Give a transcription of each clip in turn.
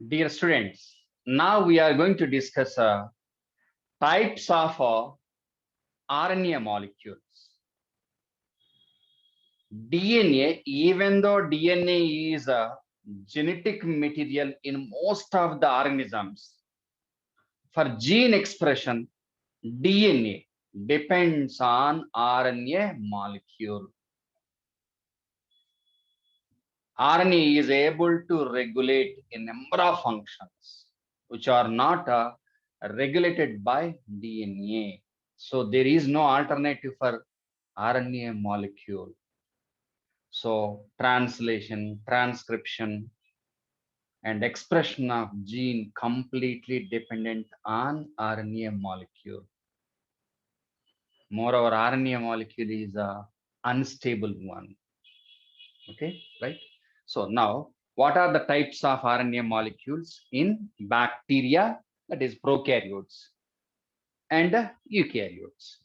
Dear students, now we are going to discuss types of RNA molecules. DNA, even though DNA is a genetic material in most of the organisms, for gene expression, DNA depends on RNA molecule. RNA is able to regulate a number of functions which are not regulated by DNA. So there is no alternative for RNA molecule. So translation, transcription, and expression of gene completely dependent on RNA molecule. Moreover, RNA molecule is a unstable one. Okay, right? So now, what are the types of RNA molecules in bacteria, that is prokaryotes, and eukaryotes?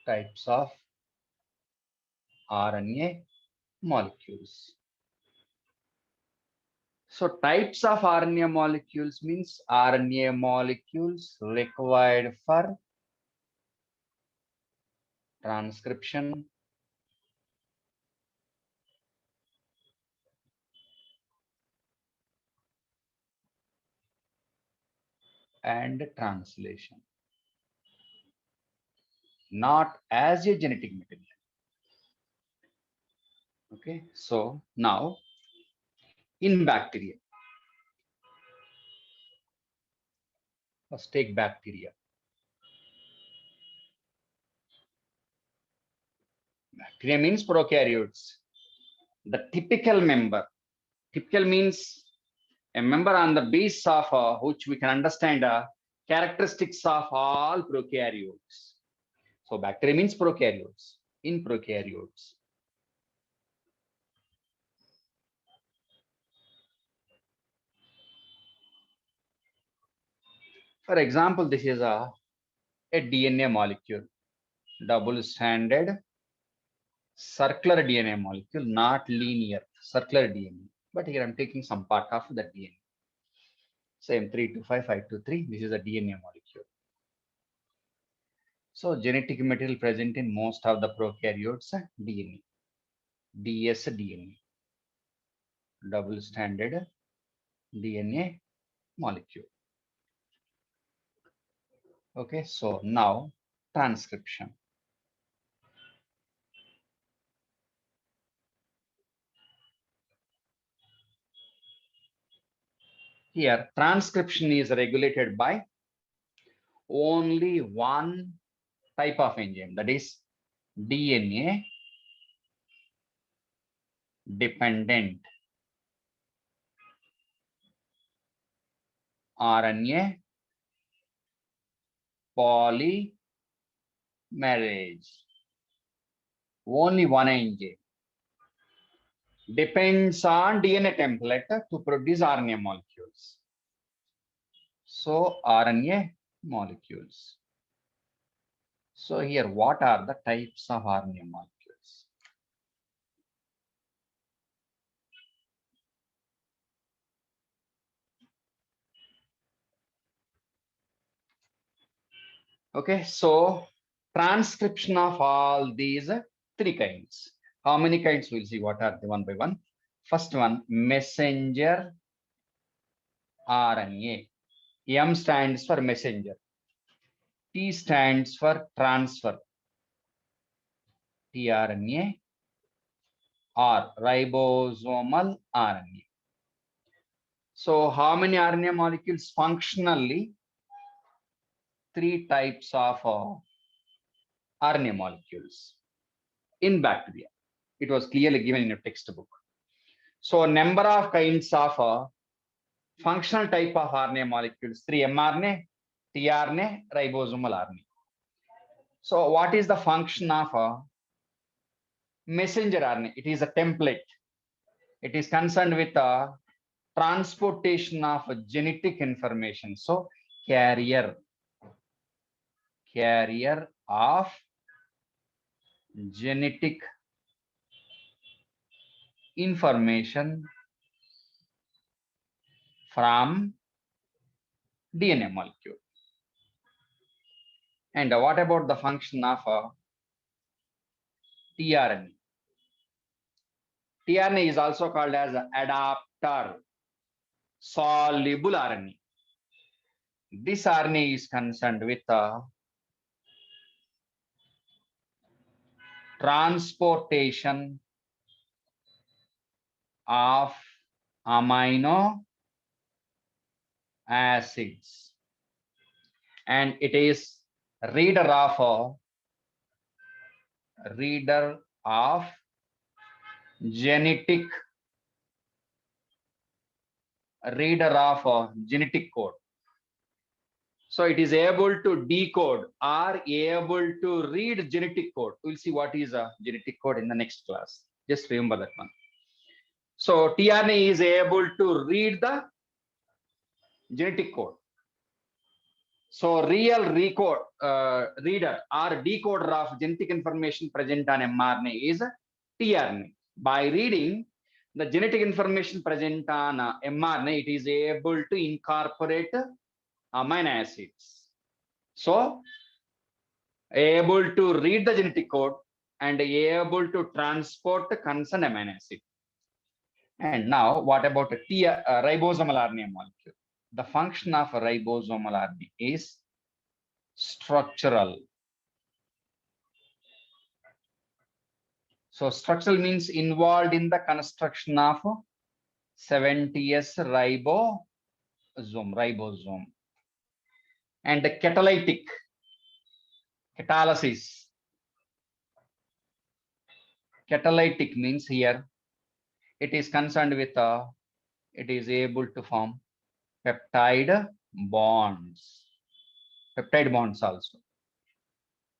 Types of RNA molecules. So types of RNA molecules means RNA molecules required for transcription, and translation, not as a genetic material. Okay, so now in bacteria, let's take bacteria. Bacteria means prokaryotes. The typical means a member on the base of which we can understand characteristics of all prokaryotes. So bacteria means prokaryotes. In prokaryotes, for example, this is a DNA molecule, double-stranded circular DNA molecule, not linear, circular DNA. But here I'm taking some part of the DNA. Same 325, 523. This is a DNA molecule. So genetic material present in most of the prokaryotes DNA, dsDNA, double-stranded DNA molecule. Okay, so now transcription. Here, transcription is regulated by only one type of enzyme, that is DNA dependent RNA polymerase. Only one enzyme depends on DNA template to produce RNA molecules. So RNA molecules. So here, what are the types of RNA molecules? Okay, so transcription of all these three kinds. How many kinds? We'll see what are they one by one. First one, messenger RNA. M stands for messenger. T stands for transfer. tRNA or ribosomal RNA. So how many RNA molecules? Functionally, three types of RNA molecules in bacteria. It was clearly given in your textbook. So number of kinds of functional type of RNA molecules, 3 mRNA, tRNA, ribosomal RNA. So what is the function of messenger RNA. It is a template. It is concerned with the transportation of genetic information. So carrier of genetic information from DNA molecule. And what about the function of tRNA? tRNA is also called as adapter soluble RNA. This RNA is concerned with transportation of amino acids, and it is reader of genetic code. So it is able to decode or able to read genetic code. We'll see what is a genetic code in the next class. Just remember that one. So tRNA is able to read the genetic code. So real reader or decoder of genetic information present on mRNA is tRNA. By reading the genetic information present on mRNA, it is able to incorporate amino acids. So able to read the genetic code and able to transport the concerned amino acid. And now what about a ribosomal RNA molecule? The function of a ribosomal RNA is structural. So structural means involved in the construction of 70S ribosome. And the catalytic, catalysis. Catalytic means here it is concerned with it is able to form peptide bonds. Peptide bonds also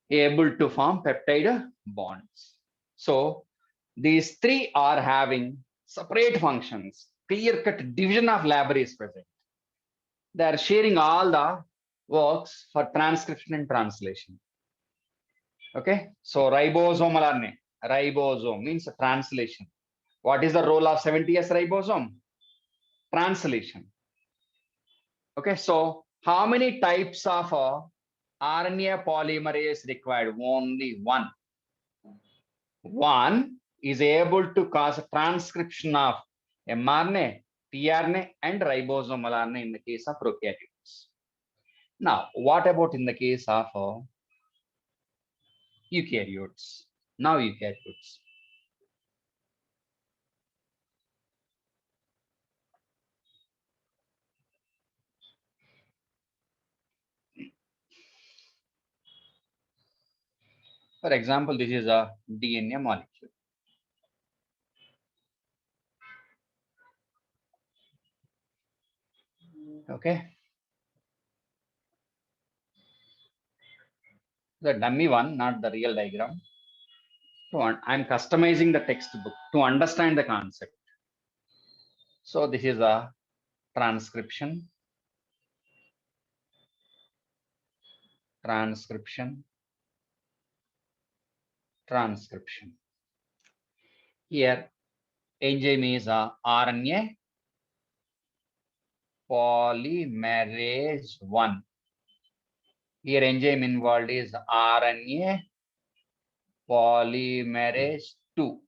able to form peptide bonds. So these three are having separate functions. Clear-cut division of labor is present. They are sharing all the works for transcription and translation. Okay, so ribosomal RNA, ribosome means translation. What is the role of 70S ribosome? Translation. Okay, so how many types of RNA polymerase required? Only one. One is able to cause transcription of mRNA, tRNA, and ribosomal RNA in the case of prokaryotes. Now, what about in the case of eukaryotes? Now, eukaryotes. For example, this is a DNA molecule. Okay. The dummy one, not the real diagram. So I'm customizing the textbook to understand the concept. So this is a transcription. Here, enzyme is a RNA polymerase 1. Here, enzyme involved is RNA polymerase 2.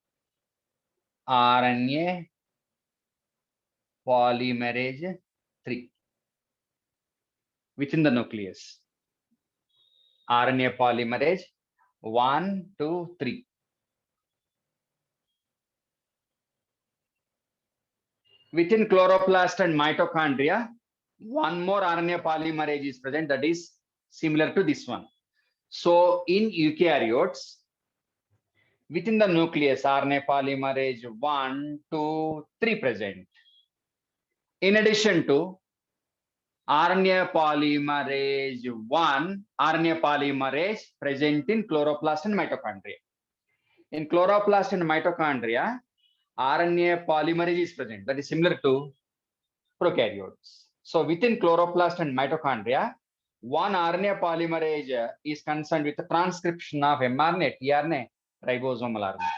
RNA polymerase 3. Within the nucleus. RNA polymerase 1, 2, 3. Within chloroplast and mitochondria, one more RNA polymerase is present that is similar to this one. So in eukaryotes, within the nucleus, RNA polymerase 1, 2, 3 present. In addition to RNA polymerase 1, RNA polymerase present in chloroplast and mitochondria. In chloroplast and mitochondria, RNA polymerase is present. That is similar to prokaryotes. So within chloroplast and mitochondria, one RNA polymerase is concerned with the transcription of mRNA, tRNA, ribosomal RNA.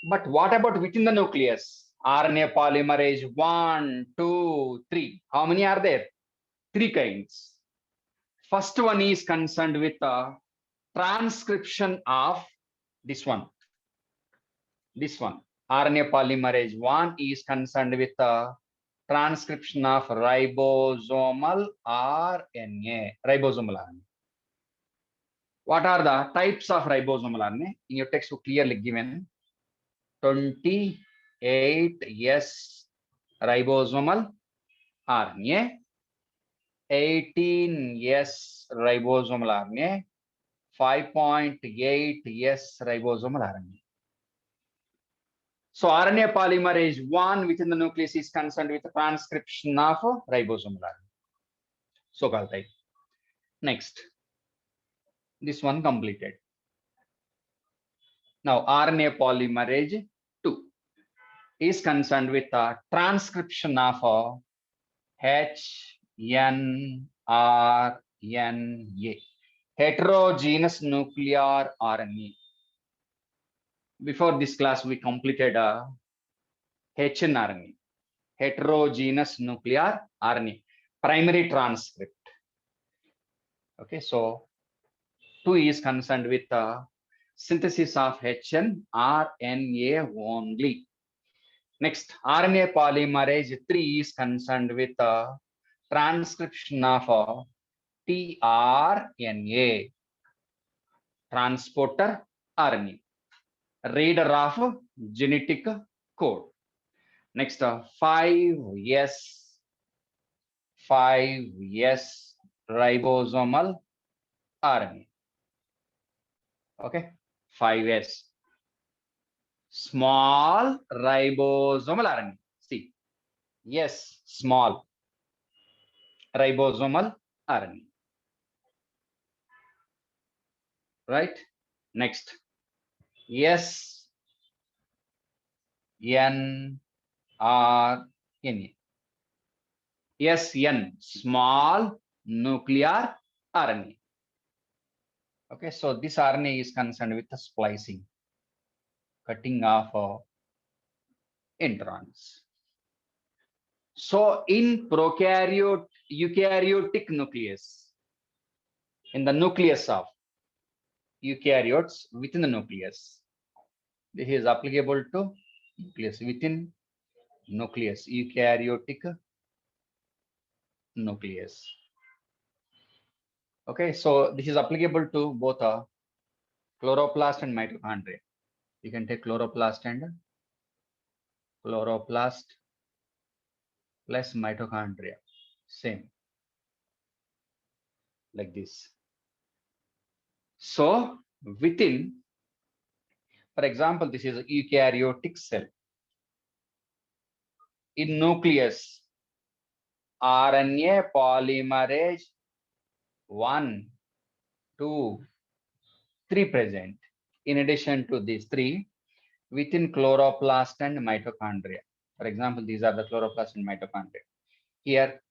But what about within the nucleus? RNA polymerase 1, 2, 3. How many are there? 3 kinds. First one is concerned with the transcription of this one. This one. RNA polymerase 1 is concerned with the transcription of ribosomal RNA. Ribosomal RNA. What are the types of ribosomal RNA? In your textbook clearly given 28S ribosomal RNA, 18S ribosomal RNA, 5.8S ribosomal RNA. So RNA polymerase 1 within the nucleus is concerned with the transcription of ribosomal RNA. So-called type. Next, this one completed. Now RNA polymerase 2 is concerned with the transcription of HNRNA, heterogeneous nuclear RNA. Before this class, we completed HNRNA, heterogeneous nuclear RNA, primary transcript. Okay, so 2 is concerned with the synthesis of HNRNA only. Next, RNA polymerase 3 is concerned with the transcription of tRNA, transporter RNA, reader of genetic code. Next, 5S ribosomal RNA. Okay, 5S. Small ribosomal RNA. See, yes, small ribosomal RNA. Right? Next, S N R N A. SN, small nuclear RNA. Okay, so this RNA is concerned with the splicing, cutting off introns. So in eukaryotic nucleus, in the nucleus of eukaryotes within the nucleus, this is applicable to nucleus, within nucleus, eukaryotic nucleus. Okay, so this is applicable to both chloroplast and mitochondria. You can take chloroplast plus mitochondria, same, like this. So within, for example, this is a eukaryotic cell. In nucleus, RNA polymerase 1, 2, 3 present. In addition to these 3, within chloroplast and mitochondria. For example, these are the chloroplast and mitochondria. Here,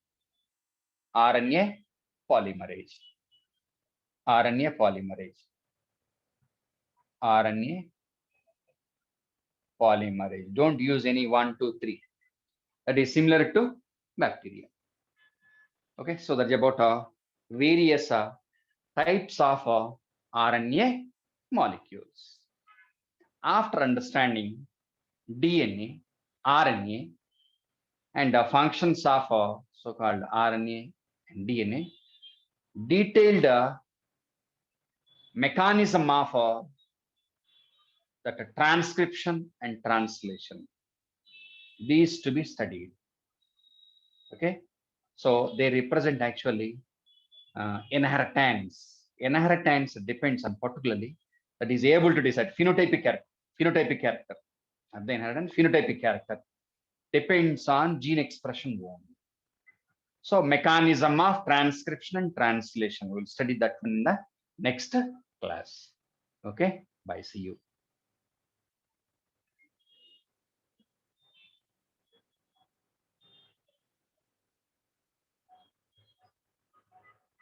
RNA polymerase. RNA polymerase. RNA polymerase. Don't use any 1, 2, 3. That is similar to bacteria. Okay, so that's about various types of RNA molecules. After understanding DNA, RNA, and the functions of so-called RNA and DNA, detailed mechanism of that transcription and translation, these to be studied. Okay, so they represent actually inheritance. Inheritance depends on particularly that is able to decide phenotypic character of the inheritance. Phenotypic character depends on gene expression only. So mechanism of transcription and translation, we'll study that in the next class. Okay, bye, see you.